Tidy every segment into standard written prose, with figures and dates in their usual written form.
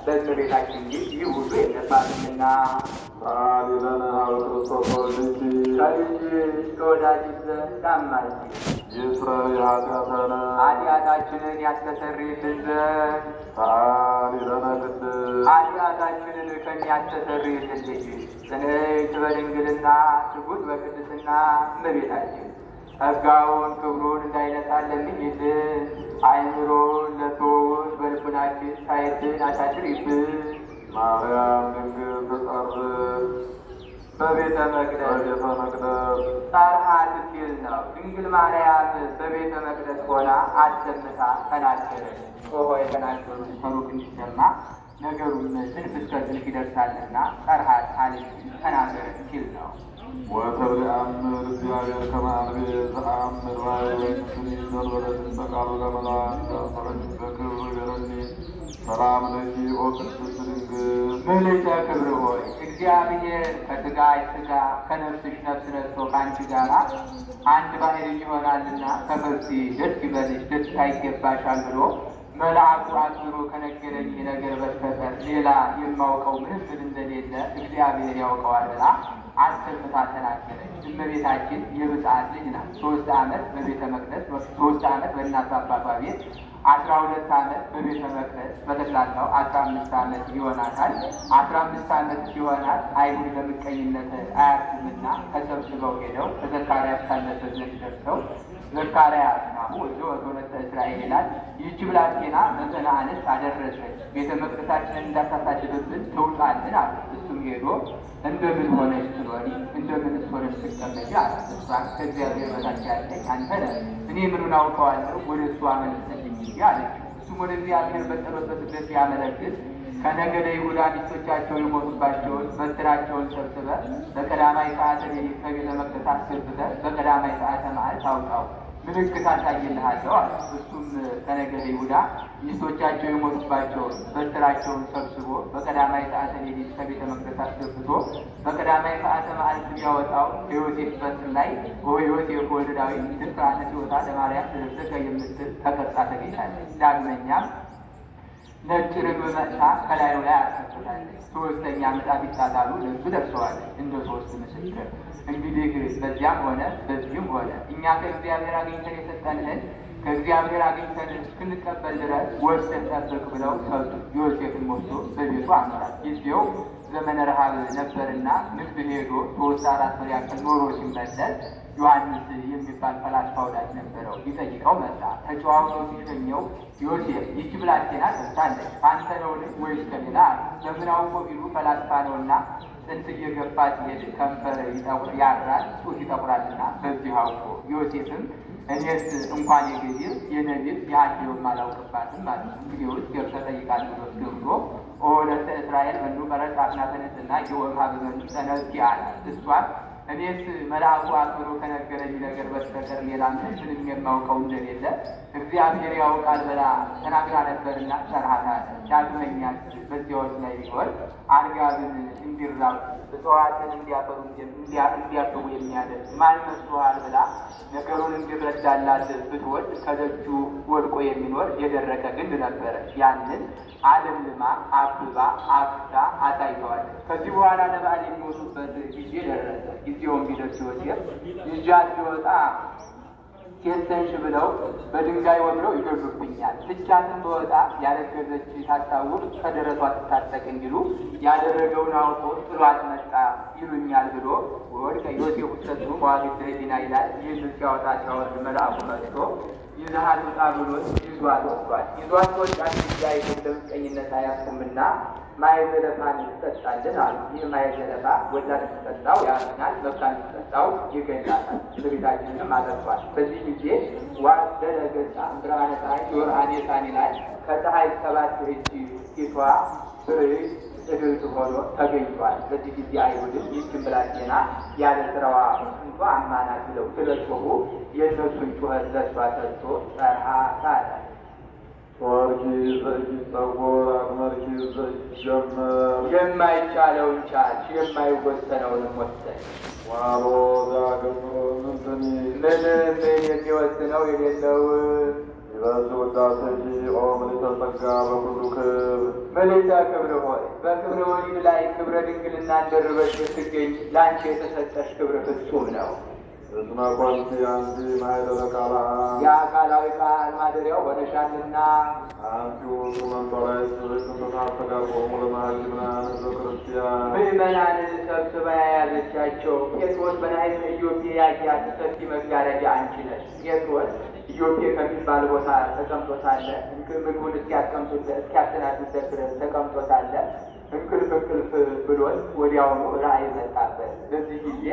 በእመቤታችን ግን ይህ ሁሉ የለባትምና ሊለነ ሀብ ክርስቶስ ወልድኪ ከልጅ ከወዳጅ ዘንድ አማልጅ ይስረ የኃጢአተነ ኃጢአታችንን ያስተሰርይልን ዘንድ ሊለነ ቅድስት ኃጢአታችንን ከሚያስተሰርይልን ልጅ ጽንዕት በድንግልና ትጉት በቅድስና እመቤታችን ጸጋውን ክብሩን እንዳይነሳን ለምኝልን። አእምሮን ለቶውን በልቡናችን ሳይትን አሳድሪብን። ማርያም ድንግል ትጸርብ በቤተ መቅደስ ጸርሃት ሲል ነው። ድንግል ማርያም በቤተ መቅደስ ሆና አሰምታ ተናገረች። ጮሆ የተናገሩ ከሩቅ እንዲሰማ ነገሩን ዝንፍ እስከ ዝንፍ ይደርሳልና ጸርሃት አለች ተናገረች ሲል ነው። ወተብሊአምር እግዚአብሔር ከመ አንቤ ዘአምር ባይወስኒ ዘንበለትን በቃሉ ለመላእክት ሰረኝ በክብሩ ገረኒ ሰላም ለኪ ኦ ቅድስት ድንግል ምልዕተ ክብር ሆይ እግዚአብሔር ከሥጋሽ ሥጋ ከነፍስሽ ነፍስ ነስቶ ከአንቺ ጋር አንድ ባሕርይ ይሆናልና ከበርሲ ደስ ይበልሽ ደስታ ይገባሻል ብሎ መልአኩ አክብሮ ከነገረኝ ነገር በስተቀር ሌላ የማውቀው ምንም ምን እንደሌለ እግዚአብሔር ያውቀዋል ብላ አሰምታ ተናገረች። እመቤታችን የብፅዓት ልጅ ናት። 3 ዓመት በቤተ መቅደስ 3 ዓመት በእናት አባቷ ቤት 12 ዓመት በቤተ መቅደስ በጠቅላላው 15 ዓመት ይሆናታል። 15 ዓመት ሲሆናት አይሁድ በምቀኝነት አያርፉምና ተሰብስበው ሄደው ከዘካርያስ ካለበት ዘንድ ደርሰው ዘካርያስ ናሁ ወልዶ ወለተ እስራኤል ይላል። ይህች ብላቴና መጠነ አንስት አደረሰች፣ ቤተ መቅደሳችንን እንዳታሳድብብን ትውጣልን አለ። እሱም ሄዶ እንደምን ሆነች ትኖሪ እንደምን ሆነች ትቀመጪ አላት። እሷም ከእግዚአብሔር በታች ያለች አንተ ነህ፣ እኔ ምኑን አውቀዋለሁ፣ ወደ እሱ አመልሰልኝ እንጂ አለችው። እሱም ወደ እግዚአብሔር በጸሎት በስግደት ያመለክት ከነገደ ይሁዳ ሚስቶቻቸው የሞቱባቸውን በትራቸውን ሰብስበህ በቀዳማይ ሰዓተ ሌሊት ከቤተ መቅደስ አስገብተህ በቀዳማይ ሰዓተ መዓልት አውጣው፣ ምልክት አሳይልሃለሁ አለ። እሱም ከነገደ ይሁዳ ሚስቶቻቸው የሞቱባቸውን በትራቸውን ሰብስቦ በቀዳማይ ሰዓተ ሌሊት ከቤተ መቅደስ አስገብቶ በቀዳማይ ሰዓተ መዓልት ቢያወጣው በዮሴፍ በትር ላይ ዮሴፍ ወልደ ዳዊት ድንኳነ ሲወጣ ለማርያም ትርፍከ የምትል ተቀርጻ ተገኝታለች። ዳግመኛም ነጭ ርግብ መጥታ ከላዩ ላይ አስከፍታለች። 3ኛ ምጣድ ይጣጣሉ ለእሱ ደርሰዋለች እንደ 3 ምስክር። እንግዲህ በዚያም ሆነ በዚህም ሆነ እኛ ከእግዚአብሔር አግኝተን የሰጠንህን ከእግዚአብሔር አግኝተን እስክንቀበል ድረስ ወስደን ጠብቅ ብለው ሰጡ። ዮሴፍን ወስዶ በቤቱ አኖራት። ጊዜው ዘመነ ረሃብ ነበርና ንግድ ሄዶ 3-4 ወር ያክል ኖሮ ሲመለስ ዮሐንስ የሚባል ፈላስፋ ወዳጅ ነበረው። ሊጠይቀው መጣ። ተጨዋውቶ ሲሸኘው ዮሴፍ ይህች ብላቴና ጠፍታለች፣ አንተ ነውን ወይስ ከሌላ? ለምን አውቆ ቢሉ ፈላስፋ ነውና ጥንት እየገባ ሲሄድ ከንፈር ያራል ጡት ይጠቁራልና በዚህ አውቆ ዮሴፍም እኔስ እንኳን የገቢር የነቢር የአንዴውም አላውቅባትም ማለት ነው። እንግዲህ ውስጥ ገብተ ጠይቃል ብሎ ገብቶ ኦለተ እስራኤል መኑ ቀረጽ አፍናተነትና የወምሃ በመኑ ተነስኪ አላት። እሷን እኔስ መልአኩ አክብሮ ከነገረኝ ነገር በስተቀር ሌላ ምንም የማውቀው እንደሌለ እግዚአብሔር ያውቃል ብላ ተናግራ ነበርና ጸርሃታል። ዳግመኛስ በዚያዎች ላይ ቢሆን አርጋብን እንዲራብ እጽዋትን እንዲያብቡ የሚያደርግ ማን መስሎሃል ብላ ነገሩን እንዲረዳላት ብትወድ ከደጁ ወድቆ የሚኖር የደረቀ ግንድ ነበረ። ያንን አለምልማ አብባ አፍታ አሳይተዋለች። ከዚህ በኋላ ለበዓል የሚወጡበት ጊዜ ደረሰ። ጊዜውን ቢደርስ ዮሴፍ ይዣት ሲወጣ ሴተንሽ ብለው በድንጋይ ወግረው ይገሉብኛል፣ ትቻትን በወጣ ያረገዘች ታስታውቅ ከደረቷ ትታጠቅ እንዲሉ ያደረገውን አውቆ ጥሏት መጣ ይሉኛል ብሎ ወድቀ ዮሴፍ ውሰቱ መዋግድ ህሊና ይላል። ይህንን ሲያወጣ ሲያወርድ መልአኩ መጥቶ ይዘሃል ውጣ ብሎ ይዟት ወጥቷል። ይዟት ወጣ ጊዜ አይደለም ቀኝነት አያስቁምና ማየ ዘለፋን ትጠጣልን አሉ። ይህ ማየ ዘለፋ ወላድ ትጠጣው ያዝናል፣ መካን ትጠጣው ይገኛታል። ለቤታችንም አጠጥቷል። በዚህ ጊዜ ዋደረ ገጻ ብርሃነ ፀሐይ ዮርሃኔ ሳኒ ላይ ከፀሐይ 7 እጅ ፊቷ ብርህ እግልት ሆኖ ተገኝቷል። በዚህ ጊዜ አይሁድም ይህችን ብላቴና ያለ ስራዋ እንኳ አማናት ብለው ስለጮሁ የእነሱን ጩኸት ለሷ ሰጥቶ ጸርሃ ሳለ ወርኪ ዘኢይጸወር አቅመርኪ ዘኢይጀመር የማይቻለውን ቻልሽ የማይወሰነውንም ወሰንሽ። ዋሎ ዘአገብሮ ምንትኒ ምንም የሚወስነው የሌለውን ይበዝ ውዳሴኪ ኦ ምልዕተ ጸጋ በኩሉ ክብር ምልዕተ ክብር ሆይ በክብረ ወሊድ ላይ ክብረ ድንግልና ደርበሽ ብትገኝ ለአንቺ የተሰጠሽ ክብር ፍጹም ነው። እስመ ኮንቲ አንቲ ማኅደረ ቃለ አብ የአካላዊ ቃል ማደሪያው ሆነሻልና። አንቲ ውእቱ መንጦላዕት እንተ ታስተጋብኦሙ ለመሃይምናን ሕዝበ ክርስቲያን ምእመናንን ሰብስባ የያዘቻቸው ጴጥሮስ በናይል ኢዮጴ ያያት ሰፊ መጋረጃ አንቺ ነሽ። ጴጥሮስ ኢዮጴ ከሚባል ቦታ ተቀምጦ ሳለ ምግቡን እስኪያሰናዱለት ድረስ ተቀምጦ ሳለ እንቅልፍ ብሎት ወዲያውኑ ራእይ መጣበት። በዚህ ጊዜ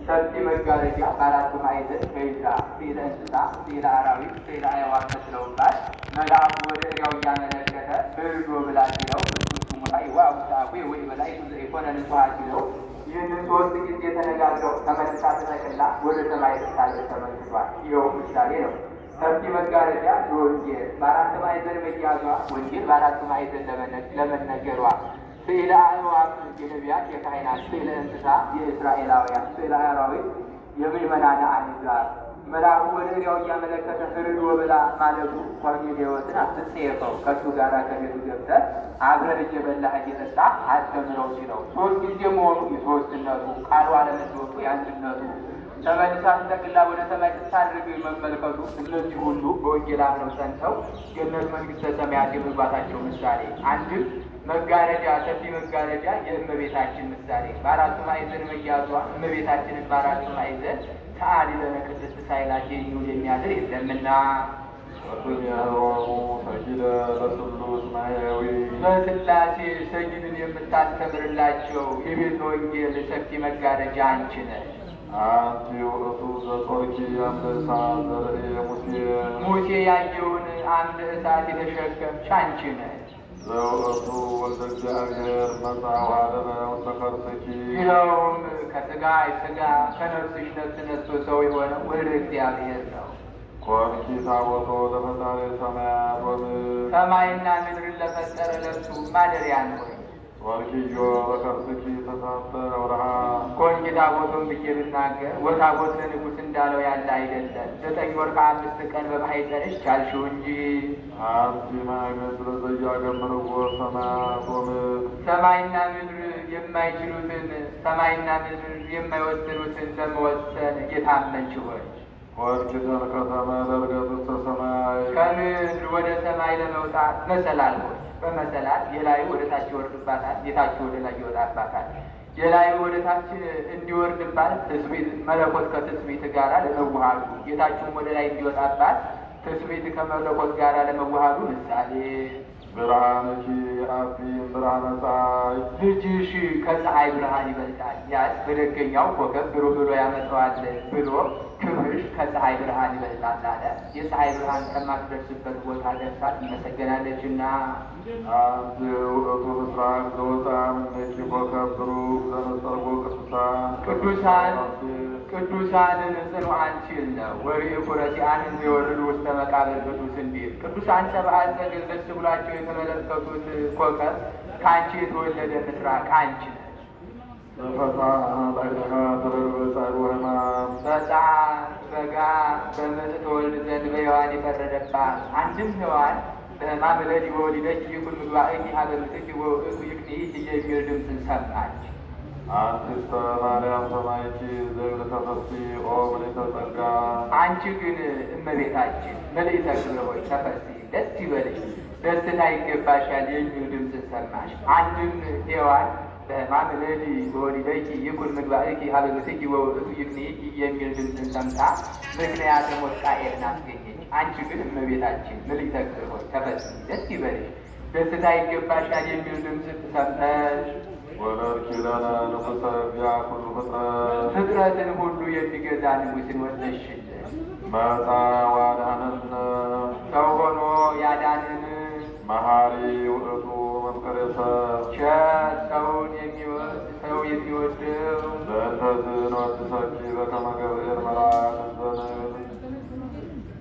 ሰፊ መጋረጃ በአራቱ ማዕዘን ተይዛ ስዕለ እንስሳ፣ ስዕለ አራዊት፣ ስዕለ አዕዋፍ መስለውባት መልአኩ ወደ እሪያው እያመለከተ ብርዶ ብላ ሲለው እሱ ሙላይ ዋውሳዌ ወይ በላይ የሆነ ንጹሐ ሲለው ይህንን ሶስት ጊዜ ተነጋግረው ተመልሳ ተጠቅላ ወደ ሰማይ ስታለች ተመልሷል። ይኸው ምሳሌ ነው። ሰፊ መጋረጃ የወንጌል በአራት ማዕዘን መያዟ ወንጌል በአራቱ ማዕዘን ለመነገሯ ስዕለ አዕዋፍ የነቢያት የካህናት፣ ስዕለ እንስሳ የእስራኤላውያን፣ ስዕለ አራዊት የምዕመናን አሕዛብ መልአኩ ወደ እሪያው እያመለከተ ፍርዶ ብላ ማለቱ ቆርኔሌዎስን አትጸየፈው ከእሱ ጋር ከቤቱ ገብተህ አብረን እየበላህ እየጠጣህ አስተምረው ሲለው ሶስት ጊዜ መሆኑ የሶስትነቱ ቃሉ አለመለወጡ የአንድነቱ ተመልሳ ተጠቅላ ወደ ሰማይ ስታድርግ መመልከቱ እነዚህ ሁሉ በወንጌል አምነው ጸንተው ገነት መንግሥተ ሰማያት የመግባታቸው ምሳሌ። አንድም መጋረጃ ሰፊ መጋረጃ የእመቤታችን ምሳሌ በአራቱ ማዕዘን መያዟ እመቤታችንን በአራቱ ማዕዘን ሰአሊ ለነ ቅድስት ሳይላት የሚውል የሚያድር የለምና ወስምያሆሙ ሰጊደ ለስሉስ ማሕየዊ በሥላሴ ሰጊድን የምታስተምርላቸው የቤተ ወንጌል ሰፊ መጋረጃ አንቺ ነሽ። አንቲ ውእቱ ዘጾርኪ አምደ እሳት ዘርእየ ሙሴ ያየውን አምደ እሳት የተሸከምሽ አንቺ ነሽ። ዘውእቱ ወልደ እግዚአብሔር መጽአ ወኀደረ ውስተ ከርሥኪ ይኸውም ከሥጋሽ ሥጋ ከነፍስሽ ነፍስ ነስቶ ሰው የሆነ ወልደ እግዚአብሔር ነው። ኮንኪ ታቦቶ ለፈጣሪ ሰማያት ወምድር ሰማይና ምድርን ለፈጠረ ለእሱ ማደሪያ ነው። ወርኪዮ በከርሥኪ ተሳተ ወርሃ ኮንኪ ታቦቱን ብዬ ብናገር ወታቦት ለንጉሥ እንዳለው ያለ አይደለም። 9 ወር ከ5 ቀን በማኅፀንሽ ቻልሽው እንጂ። አንቲ ማእመት ለዘያገምርዎ ሰማያት ወምድር ሰማይና ምድር የማይችሉትን ሰማይና ምድር የማይወስኑትን ለመወሰን የታመንሽ ሆይ ወርኪ ዘንከተመ ለዕርገት ውስተ ሰማይ ከምድር ወደ ሰማይ ለመውጣት መሰላል ሆይ በመሰላል የላዩ ወደ ታች ይወርድባታል፣ የታች ወደ ላይ ይወጣባታል። የላዩ ወደ ታች እንዲወርድባት ትስብእት መለኮት ከትስብእት ጋር ለመዋሃዱ የታችም ወደ ላይ እንዲወጣባት ትስብእት ከመለኮት ጋር ለመዋሃዱ ምሳሌ። ብርሃንኪ አቢ ብርሃነ ፀሐይ ልጅሽ ከፀሐይ ብርሃን ይበልጣል። ያስ በደገኛው ኮከብ ብሩህ ብሎ ያመጣዋል ብሎ ክብርሽ ከፀሐይ ብርሃን ይበልጣል አለ። የፀሐይ ብርሃን ከማትደርስበት ቦታ ደርሳ ትመሰገናለችና። አንቲ ውእቱ ምስራቅ ዘወፅአ እምኔኪ ኮከብ ብሩክ ዘነጸርጎ ቅዱሳን ቅዱሳንን ጽኑዓን ሲል ነው። ወርኢኩ ረሲዓን እንዘወርዱ ውስተ መቃብር ቅዱስ እንዲል ቅዱሳን ሰብአ ሰገል ደስ ብሏቸው የተመለከቱት ኮከብ ከአንቺ የተወለደ ምስራቅ አንቺ ነሽ። በፈጽሐ ላዕሌሃ ተደርበ ጻዕር ወሕማም በጋ በምጥ ተወልድ ዘንድ በሔዋን የፈረደባት አንድም ሔዋን በሕማም እለድ ወወሊደኪ ይኩን ምግባእኪ ኀበ ምትኪ ወውእቱ ይክኒኪ የሚል ድምፅን ሰማች። አንትስተ ማርያም ሰማይኪ ዘእብነ ተፈሥሒ ኦ ምልዕተ ጸጋ አንቺ ግን እመቤታችን ምልዕተ ክብር ሆይ ተፈሥሒ ደስ ይበልሽ፣ ደስታ ይገባሻል የሚል ድምፅን ሰማሽ። አንድም ሔዋን በሕማም እለድ ወወሊደኪ ይኩን ምግባእኪ ኀበ ምትኪ ወውእቱ ይክኒኪ የሚል ድምፅን ሰምታ ምክንያተ ሞት ቃየልን አስገኘች። አንቺ ግን እመቤታችን ምልዕተ ክብር ሆይ ተፈሥሒ ደስ ይበልሽ፣ ደስታ ይገባሻል የሚል ድምፅ ሰምተሽ ወለድኪ ለነ ንጉሠ ዚአኩ ኩሉ ፍጥረት ፍጥረትን ሁሉ የሚገዛ ንጉሥን ወለድሽልን። መጻ ወአድኀነነ ሰው ሆኖ ያዳንን መሐሪ ውእቱ መፍቀሬ ሰብእ ቸር ሰውን የሚወድ ሰው የሚወደው ዘእንተዝ ንወድሰኪ በከመ ገብርኤል መልአክ ዘንብል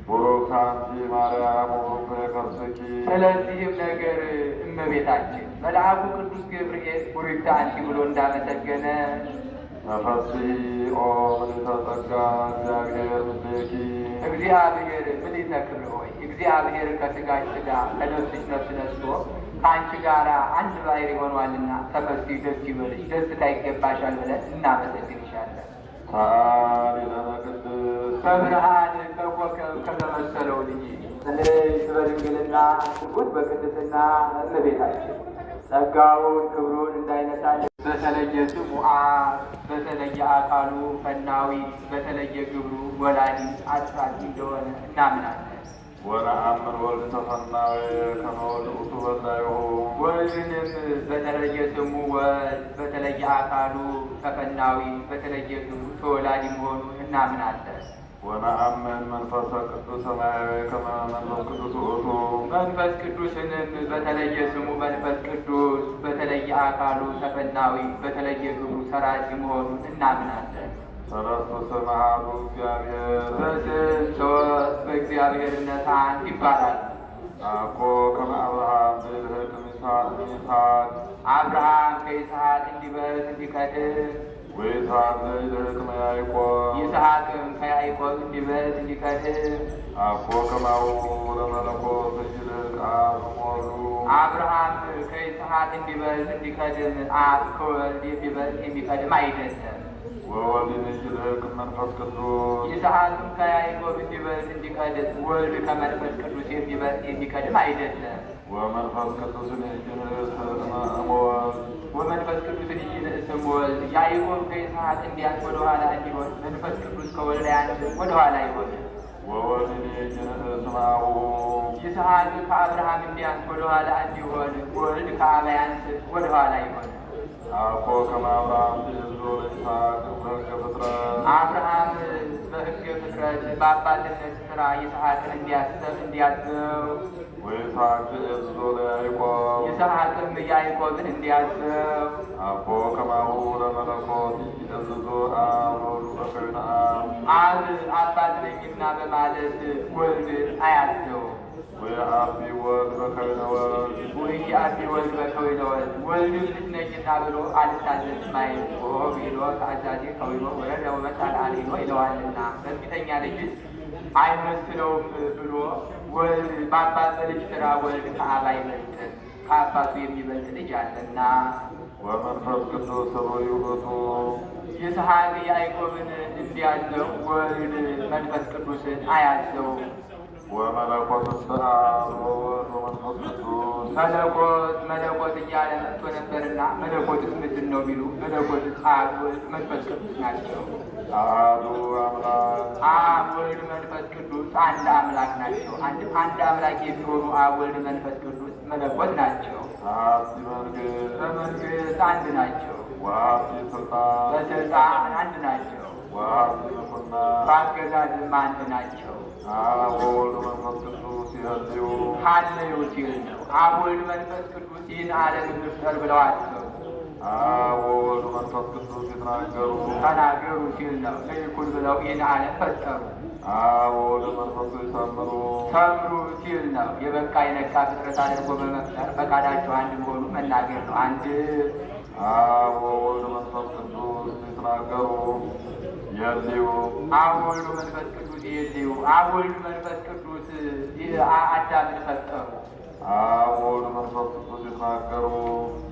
ቡሩክ አንቲ ማርያም ወቡሩክ ፍሬ ከርሥኪ። ስለዚህም ነገር እመቤታችን መልአኩ ቅዱስ ገብርኤል ቡርክት አንቲ ብሎ እንዳመሰገነ ተፈሥሒ ኦ ምልዕተ ጸጋ እግዚአብሔር ምስሌኪ። እግዚአብሔር ምልዕተ ክብር ሆይ እግዚአብሔር ከሥጋሽ ሥጋ ከነፍስሽ ነፍስ ነስቶ ከአንቺ ጋር አንድ ባሕርይ ሆኗልና ተፈሥሒ ደስ ይበልሽ፣ ደስታ ይገባሻል ብለን እናመሰግንሻለን። ሰአሊ ለነ ቅድስት በብርሃን በኮከብ ከተመሰለው ልጅ ጽንዕት በድንግልና ትጉት በቅድስና እመቤታችን ጸጋውን ክብሩን እንዳይነሳልን በተለየ ስሙ አብ በተለየ አካሉ ፈናዊ በተለየ ግብሩ ወላዲ አስራት እንደሆነ እናምናለን። ወነአምን ወልድ ተፈናዊ ከመ ወልድ ውእቱ በላይሁ። ወልድንም በተለየ ስሙ ወልድ በተለየ አካሉ ተፈናዊ በተለየ ግብሩ ተወላዲ መሆኑን እናምናለን። ወነአምን መንፈሰ ቅዱስ ሰማያዊ ከመ መንፈስ ቅዱስ ውእቱ። መንፈስ ቅዱስንም በተለየ ስሙ መንፈስ ቅዱስ በተለየ አካሉ ተፈናዊ በተለየ ግብሩ ሰራጺ መሆኑን እናምናለን። ሰለስቱ ስም አሐዱ እግዚአብሔር በስም ሦስት በእግዚአብሔርነት አንድ ይባላል። አኮ ከመ አብርሃም ዘእልህቅ እምይስሐቅ አብርሃም ከይስሐቅ እንዲበልጥ እንዲቀድም ወይስሐቅ ዘእልህቅ እምያዕቆብ ይስሐቅም ከያዕቆብ እንዲበልጥ እንዲቀድም አኮ ከማሁ ለመለኮት ዘእልህቅ አብ እምወልዱ። አብርሃም ከይስሐቅ እንዲበልጥ እንዲቀድም አብ ከወልድ የሚበልጥ የሚቀድም አይደለም። ወወልድ ይልህቅ መንፈስ ቅዱስ። ይስሐቅም ከያዕቆብ እንዲበልጥ እንዲቀድም ወልድ ከመንፈስ ቅዱስ የሚበልጥ የሚቀድም አይደለም። ወመንፈስ ቅዱስን ይልህቅ እምወልድ። ወመንፈስ ቅዱስን ይልህቅ ወልድ። ያዕቆብ ከይስሐቅ እንዲያንስ ወደኋላ እንዲሆን መንፈስ ቅዱስ ከወልድ ያንስ ወደኋላ ይሆን። ወወልድ ይልህቅ እምአቡሁ። ይስሐቅ ከአብርሃም እንዲያንስ ወደኋላ እንዲሆን ወልድ ከአብ ያንስ ወደኋላ ይሆን። አኮ ከመ አብርሃም ትእዝዞ ለይስሐቅ በሕገ ፍጥረት። አብርሃም በሕገ ፍጥረት በአባትነት ሥራ ይስሐቅን እንዲያዘው ወይስሐቅ ትእዝዞ ለያዕቆብ። ይስሐቅም ያዕቆብን እንዲያዘው አኮ ከማሁ ለመለኮት ይእዝዞ አብ ለወልዱ በከዊነ አብ። አብ አባት ነኝና በማለት ወልድ አያዘው። ወየአቢ ወልድ በከዊነ ወልድ። ወየአቢ ወልድ በከዊነ ወልድ። ወልድም ልጅ ነኝና ብሎ አልታዘዝም አይል ቢሎ ከአዛዜ ከዊኖ ወረደ ወመጣ ለአሌኖ ይለዋልና በፊተኛ ልጅስ አይመስለውም ብሎ ወልድ በአባት በልጅ ሥራ ወልድ ከአብ አይበልጥም፣ ከአባቱ የሚበልጥ ልጅ አለና። ወመንፈስ ቅዱስ ኅሩይ ውእቱ። ይስሐቅ ያዕቆብን እንዲያዘው ወልድ መንፈስ ቅዱስን አያዘው። ወመለኮት አብ ወወልድ ወመንፈስ ቅዱስ። መለኮት እያለ መጥቶ ነበርና መለኮትስ ምንድን ነው ቢሉ መለኮትስ አብ ወልድ መንፈስ ቅዱስ ናቸው። አሐዱ አምላክ። አብ ወልድ መንፈስ ቅዱስ አንድ አምላክ ናቸው። አንድ አምላክ የሚሆኑ አብ ወልድ መንፈስ ቅዱስ መለኮት ናቸው። አሐቲ መንግሥት። በመንግሥት አንድ ናቸው። ወአሐቲ ሥልጣን። በሥልጣን አንድ ናቸው። ወአሐቲ ምኵና። በአገዛዝም አንድ ናቸው። አብ ወወልድ መንፈስ ቅዱስ ይህልዩ። ሀልዩ ሲል ነው። አብ ወልድ መንፈስ ቅዱስ ይህን ዓለም እንፍጠር ብለው አሰቡ። አብ ወወልድ መንፈስ ቅዱስ ይትናገሩ። ተናገሩ ሲል ነው። ለይኩን ብለው ይህን ዓለም ፈጠሩ። አብ ወወልድ መንፈስ ይሰምሩ። ሰምሩ ሲል ነው። የበቃ የነቃ ፍጥረት አድርጎ በመፍጠር ፈቃዳቸው አንድ መሆኑ መናገር ነው። አንድ አብ ወወልድ መንፈስ ቅዱስ ይትናገሩ ይህልዩ። አብ ወልድ መንፈስ ቅዱስ ይህልዩ። አብ ወልድ መንፈስ ቅዱስ አዳምን ፈጠሩ። አብ ወወልድ መንፈስ ቅዱስ ይትናገሩ።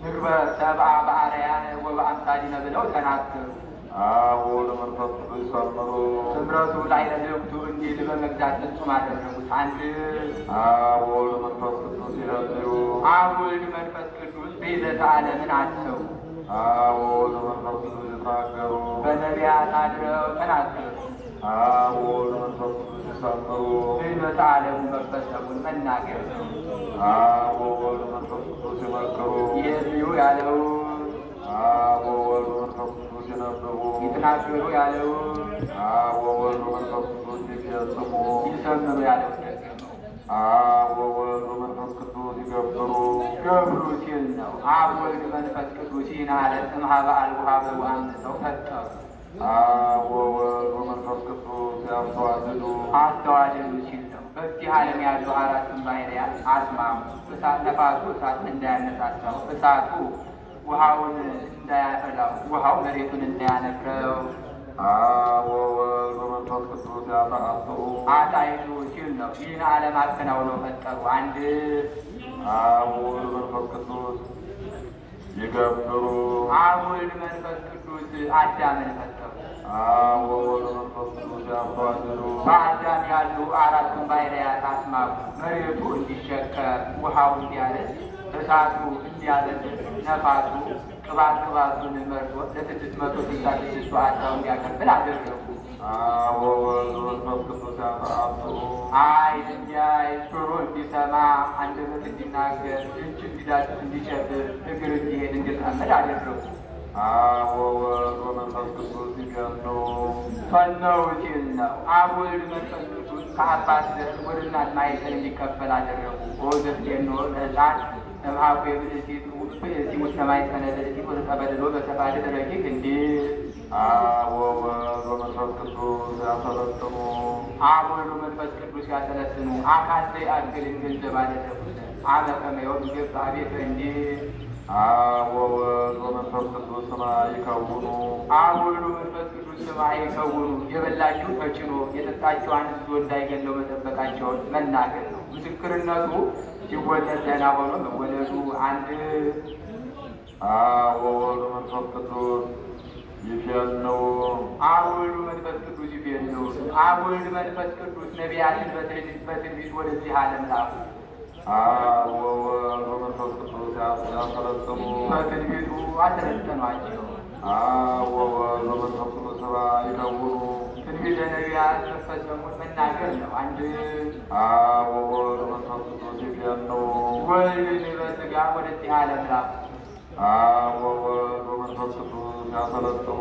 ንግበር ሰብአ በአርአያነ ወበአምሳሊነ ብለው ተናገሩ። አብ ወወልድ መንፈስ ቅዱስ ይሰምሩ። ስምረቱ ላይ ለልብቱ እንዲል በመግዛት ፍጹም አደረጉት። አንድ አብ ወወልድ መንፈስ ቅዱስ ይህልዩ። አብ ወልድ መንፈስ ቅዱስ ቤዘተ ዓለምን አሰቡ። አብ ወወልድ መንፈስ ቅዱስ ይትናገሩ። በነቢያት አድረው ተናገሩ። አብ ወወልድ መንፈስ ቅዱስ ይሰምሩ። ቤዘተ ዓለሙ መፈጸሙን መናገር ነው። አብ ወወልድ መንፈስ ቅዱስ ይመክሩ። ይህልዩ ያለው አብ ወወልድ መንፈስ ቅዱስ ይነብቡ። ይትናገሩ ያለው አብ ወወልድ መንፈስ ቅዱስ ይፈጽሙ። ይሰምሩ ያለው ደግሞ አብ ወወልድ መንፈስ ቅዱስ ይገብሩ። ገብሩ ሲል ነው። አብ ወልድ መንፈስ ቅዱስ ይህን ዓለም እምኀበ አልቦ ኀበ አምጥተው ፈጠሩ። አብ ወወልድ መንፈስ ቅዱስ ያስተዋልዱ። አስተዋልዱ ሲል ነው። በዚህ ዓለም ያሉ አራቱን ባሕርያት አስማሙ። እሳት ነፋሱ እሳት እንዳያነሳሳው፣ እሳቱ ውሃውን እንዳያፈላው፣ ውሃው መሬቱን እንዳያነክረው አብ ወወልድ ወመንፈስ ቅዱስ ያተአጽኡ አጣይቱ ሲል ነው። ይህን ዓለም አከናውነው ፈጠሩ። አንድ አብ ወወልድ ወመንፈስ ቅዱስ ይገብሩ አብ ወልድ መንፈስ ቅዱስ አዳምን ፈጠሩ። አብ ወወልድ ወመንፈስ ቅዱስ ያስተዋድሩ በአዳም ያሉ አራቱን ባሕርያት አስማሙ። መሬቱ እንዲሸከም፣ ውሃው እንዲያረስ፣ እሳቱ እንዲያበስል፣ ነፋሱ ቅባቱን መርጦ ለ666 አዳው እንዲያቀብል አደረጉ። አብ ወወልድ ወመንፈስ ቅዱስ ያተአጽኡ ዓይን እንዲያይ፣ ጆሮ እንዲሰማ፣ አንደበት እንዲናገር፣ እጅ እንዲዳስስ፣ እንዲጨብጥ፣ እግር እንዲሄድ፣ እንዲራመድ አደረጉ። አብ ወወልድ ወመንፈስ ቅዱስ ይገኑ ፈነው ሲል ነው። አብ ወልድ መንፈስ ቅዱስ ከአባት ዘር ወደ እናት ማኅፀን እንዲከፈል አደረጉ። ወዘፍቴኖ ለሕፃን እምኀበ ብእሲት ውስተ ማኅፀነ ብእሲት ወተጠበልሎ በሰፋድ ረቂቅ እንዲል አብ ወወልድ ወመንፈስ ቅዱስ ያሰለጥኑ አብ ወልድ መንፈስ ቅዱስ ያሰለጥኑ አካል ዘያግልን ገንዘብ አደረጉት። አመ ከመ ዮም ግብፅ አቤተ እንዲል አብ ወወልድ ወመንፈስ ቅዱስ ሰማይ ይከውኑ አብ ወልድ መንፈስ ቅዱስ ሰማይ ይከውኑ። የበላችሁ ተጭኖ የጠጣችሁ አንስቶ እንዳይገለው መጠበቃቸውን መናገር ነው። ምስክርነቱ ሲወለድ ደህና ሆኖ መወለዱ አንድ አብ ወወልድ መንፈስ ቅዱስ ይፌኑ አብ ወልድ መንፈስ ቅዱስ ይፌኑ አብ ወልድ መንፈስ ቅዱስ ነቢያትን በትንቢት ወደዚህ ዓለም ላኩ። አብ ወወልድ ወመንፈስ ቅዱስ ያሰለጥኑ በትንቢቱ አሰለጠኗቸው። አብ ወወልድ ወመንፈስ ቅዱስ ሰማይ ይከውኑ ትንቢተ ነቢያት መፈጸሙን መናገር ነው። አንድ አብ ወወልድ ወመንፈስ ቅዱስ ይፌኑ ወልድ በሥጋ ወደዚህ ዓለም ላኩ። አብ ወወልድ ወመንፈስ ቅዱስ ያሰለጥኑ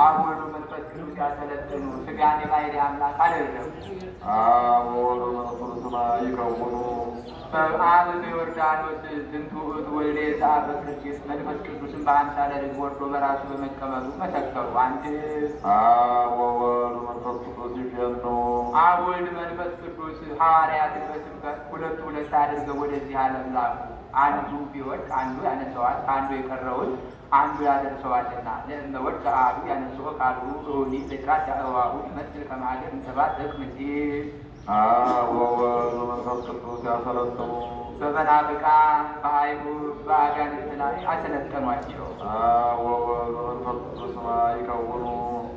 አብ ወልድ መንፈስ ቅዱስ ያሰለጥኑ ሥጋን የባሕርይ አምላክ አደረጉ። አብ ወወልድ ወመንፈስ ቅዱስ ሰማይ ይከውኑ በአብ በዮርዳኖስ ዝንቱ ውእቱ ወልደ ዘአብ በክርስቶስ መንፈስ ቅዱስን በአምሳለ ርግብ ወርዶ በራሱ በመቀመጡ መሰከሩ። አንድ አብ ወወልድ ወመንፈስ ቅዱስ ይፌኑ አብ ወልድ መንፈስ ቅዱስ ሐዋርያትን በስብከት ሁለት አድርገው ወደዚህ ዓለም ላኩ። አንዱ ቢወድቅ አንዱ ያነሰዋል፣ አንዱ የቀረውን አንዱ ያደርሰዋልና። ለእመ ወድቀ አሐዱ ያነስኦ ካልኡ እሁኒ ለጥራት ያእዋሁ ይመስል ከመ ሀገር እምሰባት ዘክም እንዲል አብ ወወልድ ወመንፈስ ቅዱስ ያሰለጥኑ በመናፍቃን በአይሁድ በአጋንንት ላይ አሰለጠኗቸው። አብ ወወልድ ወመንፈስ ቅዱስ ሰማይ ይከውኑ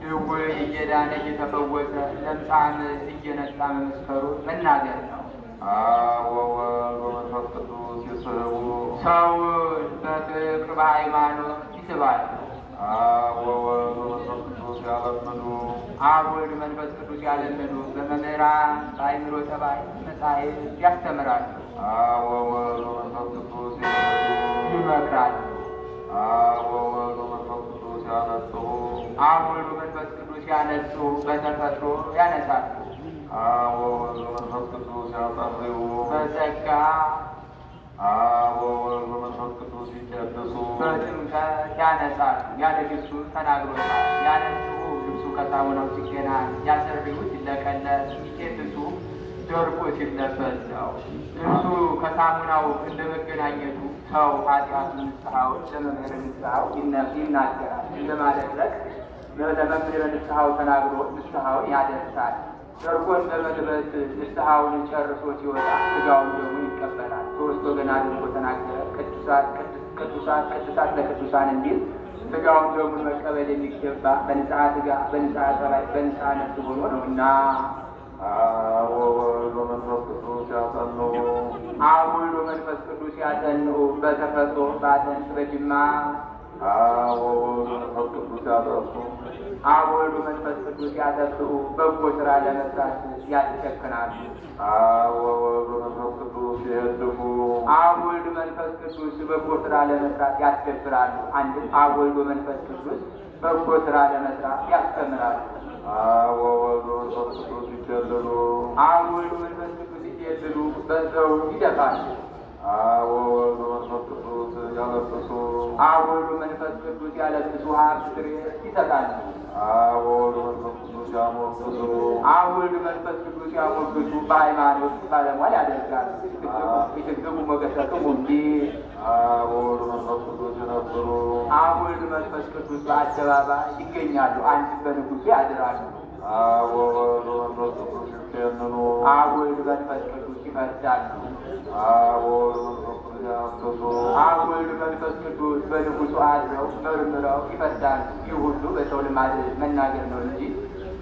ድውይ እየዳነ እየተፈወሰ ለምጻም እየነጻ መመስከሩ መናገር ነው። አብ ወወልድ ወመንፈስ ቅዱስ ይስሕቡ ሰውን በፍቅር በሃይማኖት ይስባሉ። አብ ወወልድ ወመንፈስ ቅዱስ ያለምኑ አብ ወልድ መንፈስ ቅዱስ ያለምኑ በመምህራን በአእምሮ ጠባይ መጻሕፍት ያስተምራሉ። አብ ወወልድ ወመንፈስ ቅዱስ ይመክሩ ይመክራሉ። አብ ወወልድ ወመንፈስ ቅዱስ ያነጽሑ አብ ወልድ መንፈስ ቅዱስ ያነጹ በተፈጥሮ ያነጻሉ። አብ ወወልድ ወመንፈስ ቅዱስ ያጸርዩ በጸጋ አብ ወወልድ ወመንፈስ ቅዱስ ይቀድሱ በጥምቀት ያነጻሉ። ያለ ልብሱ ተናግሮታል። ያነጹ ልብሱ ከሳሙናው ሲገናኝ፣ ያሰርዩ ሲለቀለቅ፣ ሲቄጥሱ ደርቆ ሲለበስ ነው። ልብሱ ከሳሙናው እንደ መገናኘቱ ሰው ኃጢአቱን ንስሐውን ለመምህረ ንስሐው ይናገራል። እንደማደረግ ለመምህረ ንስሐው ተናግሮ ንስሐውን ያደርሳል። ደርቆን በመልበስ ንስሐውን ጨርሶ ሲወጣ ሥጋውን ደሙን ይቀበላል። ሦስት ወገን አድርጎ ተናገረ። ቅዱሳት ለቅዱሳን እንዲል ሥጋውን ደሙን መቀበል የሚገባ በንጽሐ ሥጋ በንጽሐ ጠባይ በንጽሐ ነፍስ ሆኖ ነውና። አብ ወወልድ ወመንፈስ ቅዱስ ያጸንዑ አብ ወልድ መንፈስ ቅዱስ ያጸንዑ በተፈጥሮ በአጥንት በጅማ አብ ወወልድ ወመንፈስ ቅዱስ ያጠጡ አብ ወልድ መንፈስ ቅዱስ ያጠጥኡ በጎ ሥራ ለመስራት ያስቸክናሉ። አብ ወወልድ ወመንፈስ ቅዱስ ይሄድፉ አብ ወልድ መንፈስ ቅዱስ በጎ ሥራ ለመስራት ያስደፍራሉ። አንድም አብ ወልድ መንፈስ ቅዱስ በጎ ሥራ ለመስራት ያስተምራሉ። አብ ወወልድ ወመንፈስ ቅዱስ ይኬልሉ አብ ወልድ መንፈስ ቅዱስ ይኬልሉ በሰው ይደፋሉ። አብ ወወልድ ወመንፈስ ቅዱስ ያለብሱ አብ ወልድ መንፈስ ቅዱስ ያለብሱ ሀብት ፍሬ ይሰጣሉ። አብ ወወልድ ወመንፈስ ቅዱስ ያሞግሱ አብ ወልድ መንፈስ ቅዱስ ያሞግሱ በሃይማኖት ባለሟል ያደርጋሉ። ይትግቡ ሞገሰክሙ እንጂ አብ ወወልድ ወመንፈስ ቅዱስ ይነብሩ በመንፈስ ቅዱስ በአደባባይ ይገኛሉ። አንድ በንጉሱ ያድራሉ። አብ ወወልድ ወመንፈስ ቅዱስ ይፌንኑ። አብ ወልድ መንፈስ ቅዱስ ይፈርዳሉ። አብ ወወልድ ወመንፈስ ቅዱስ ያብስሱ። አብ ወልድ መንፈስ ቅዱስ በንጉሱ አድረው መርምረው ይፈርዳሉ። ይህ ሁሉ በሰው ልማድ መናገር ነው እንጂ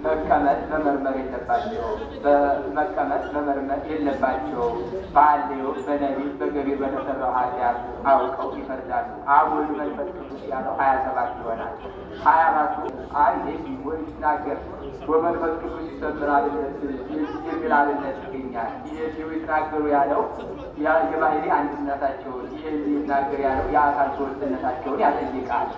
መቀመጥ መመርመር የለባቸው። በመቀመጥ መመርመር የለባቸው። በአሌዮ በነቢብ በገቢር በተሰራው ኃጢአት አውቀው ይፈርዳሉ። አብ ወልድ መንፈስ ቅዱስ ያለው 27 ይሆናል። 24ቱ አንድ ወይ ሲናገር ወመንፈስ ቅዱስ ይሰምር አብነት የሚል አብነት ይገኛል። ይህ ይትናገሩ ያለው የባህሪ አንድነታቸውን፣ ይህ ይትናገር ያለው የአካል ሶስትነታቸውን ያጠይቃል።